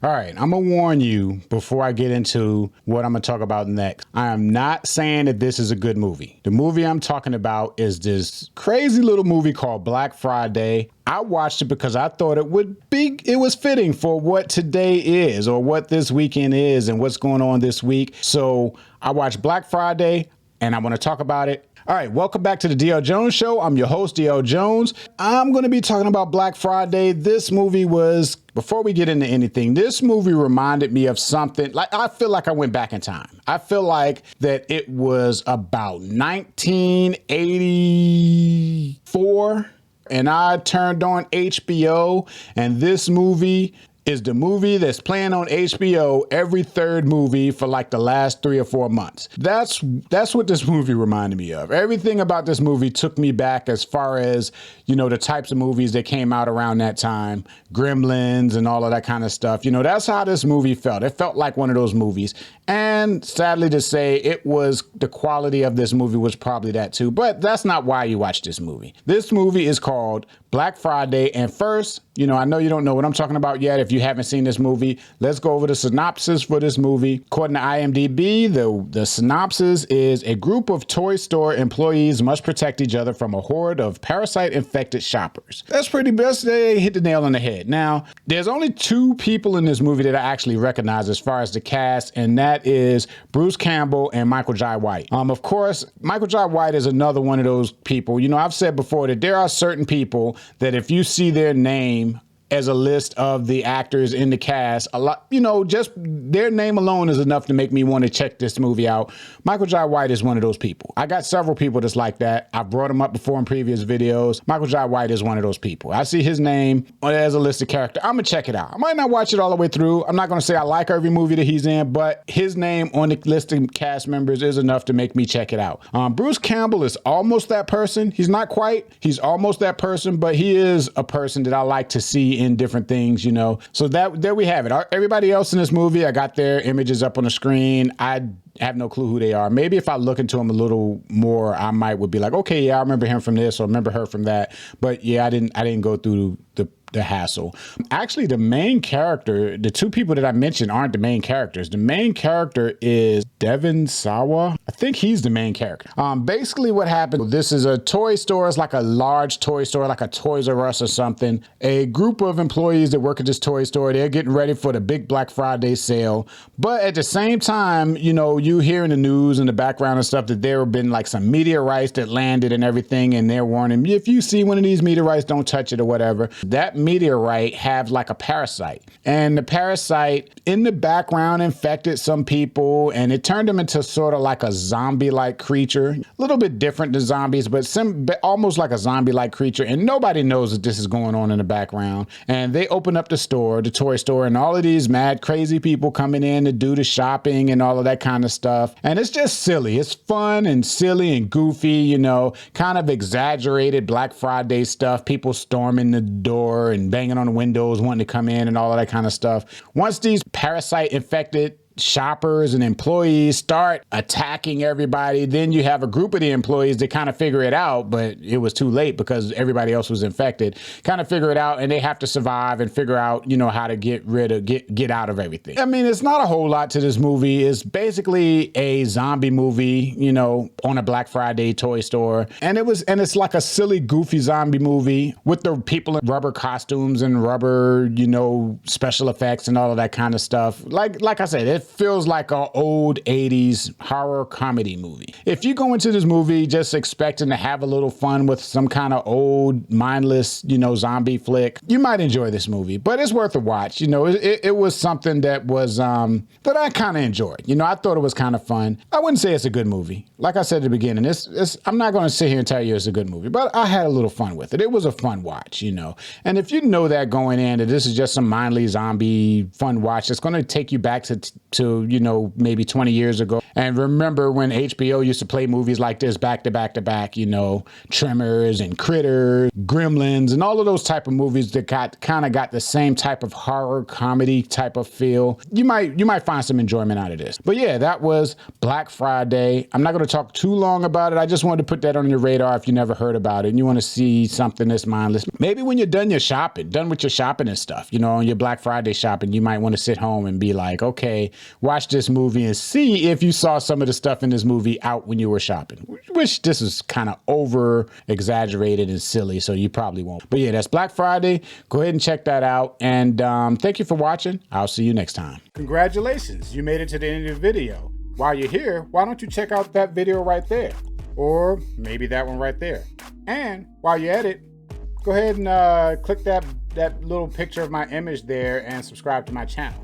All right, I'm going to warn you before I get into what I'm going to talk about next. I am not saying that this is a good movie. The movie I'm talking about is this crazy little movie called Black Friday. I watched it because I thought it was fitting for what today is or what this weekend is and what's going on this week. So I watched Black Friday and I want to talk about it. All right, welcome back to the DL Jones Show. I'm your host, DL Jones. I'm going to be talking about Black Friday. This movie was, before we get into anything, this movie reminded me of something. Like, I feel like I went back in time. I feel like that it was about 1984, and I turned on HBO, and this movie is the movie that's playing on HBO every third movie for like the last 3 or 4 months. That's what this movie reminded me of. Everything about this movie took me back as far as, you know, the types of movies that came out around that time, Gremlins and all of that kind of stuff. You know, that's how this movie felt. It felt like one of those movies. And sadly to say, the quality of this movie was probably that too, but that's not why you watch this movie. This movie is called Black Friday. And first, you know, I know you don't know what I'm talking about yet if you haven't seen this movie. Let's go over the synopsis for this movie. According to IMDb, the synopsis is a group of toy store employees must protect each other from a horde of parasite-infected shoppers. That's pretty best. They hit the nail on the head. Now, there's only 2 people in this movie that I actually recognize as far as the cast, and that is Bruce Campbell and Michael Jai White. Of course, Michael Jai White is another one of those people. You know, I've said before that there are certain people that if you see their name as a list of the actors in the cast, a lot, you know, just their name alone is enough to make me want to check this movie out. Michael Jai White is one of those people. I got several people that's like that. I've brought him up before in previous videos. Michael Jai White is one of those people. I see his name as a listed character. I'm gonna check it out. I might not watch it all the way through. I'm not gonna say I like every movie that he's in, but his name on the list of cast members is enough to make me check it out. Bruce Campbell is almost that person. He's not quite. He's almost that person, but he is a person that I like to see in different things, you know. So there we have it. Everybody else in this movie, I got their images up on the screen. I have no clue who they are. Maybe if I look into them a little more, I would be like, okay, yeah, I remember him from this or remember her from that. But yeah, I didn't go through the hassle. Actually, the main character, the 2 people that I mentioned aren't the main characters. The main character is Devin Sawa. I think he's the main character. Basically what happened, this is a toy store. It's like a large toy store, like a Toys R Us or something. A group of employees that work at this toy store, they're getting ready for the big Black Friday sale. But at the same time, you know, you hear in the news in the background and stuff that there have been like some meteorites that landed and everything, and they're warning, if you see one of these meteorites, don't touch it or whatever. That meteorite have like a parasite, and the parasite in the background infected some people, and it turned them into sort of like a zombie-like creature, a little bit different than zombies, but almost like a zombie-like creature, and nobody knows that this is going on in the background. And they open up the store, the toy store, and all of these mad crazy people coming in to do the shopping and all of that kind of stuff. And it's just silly. It's fun and silly and goofy, you know, kind of exaggerated Black Friday stuff, people storming the door and banging on the windows, wanting to come in and all of that kind of stuff. Once these parasite infected shoppers and employees start attacking everybody, then you have a group of the employees that kind of figure it out, but it was too late because everybody else was infected, kind of figure it out, and they have to survive and figure out, you know, how to get out of everything. I mean, it's not a whole lot to this movie. It's basically a zombie movie, you know, on a Black Friday toy store. And it's like a silly, goofy zombie movie with the people in rubber costumes and rubber, you know, special effects and all of that kind of stuff. Like I said, it feels like an old 80s horror comedy movie. If you go into this movie just expecting to have a little fun with some kind of old, mindless, you know, zombie flick, you might enjoy this movie, but it's worth a watch. You know, it was something that was, that I kind of enjoyed. You know, I thought it was kind of fun. I wouldn't say it's a good movie. Like I said at the beginning, I'm not going to sit here and tell you it's a good movie, but I had a little fun with it. It was a fun watch, you know. And if you know that going in, that this is just some mindless zombie fun watch, it's going to take you back to to, you know, maybe 20 years ago. And remember when HBO used to play movies like this back to back to back, you know, Tremors and Critters, Gremlins, and all of those type of movies that kind of got the same type of horror comedy type of feel. You might find some enjoyment out of this. But yeah, that was Black Friday. I'm not going to talk too long about it. I just wanted to put that on your radar if you never heard about it and you want to see something that's mindless. Maybe when you're done with your shopping and stuff, you know, on your Black Friday shopping, you might want to sit home and be like, okay, watch this movie and see if you saw some of the stuff in this movie out when you were shopping. Which this is kind of over exaggerated and silly, so you probably won't. But yeah, that's Black Friday. Go ahead and check that out. And thank you for watching. I'll see you next time. Congratulations, you made it to the end of the video. While you're here, why don't you check out that video right there? Or maybe that one right there. And while you're at it, go ahead and click that little picture of my image there and subscribe to my channel.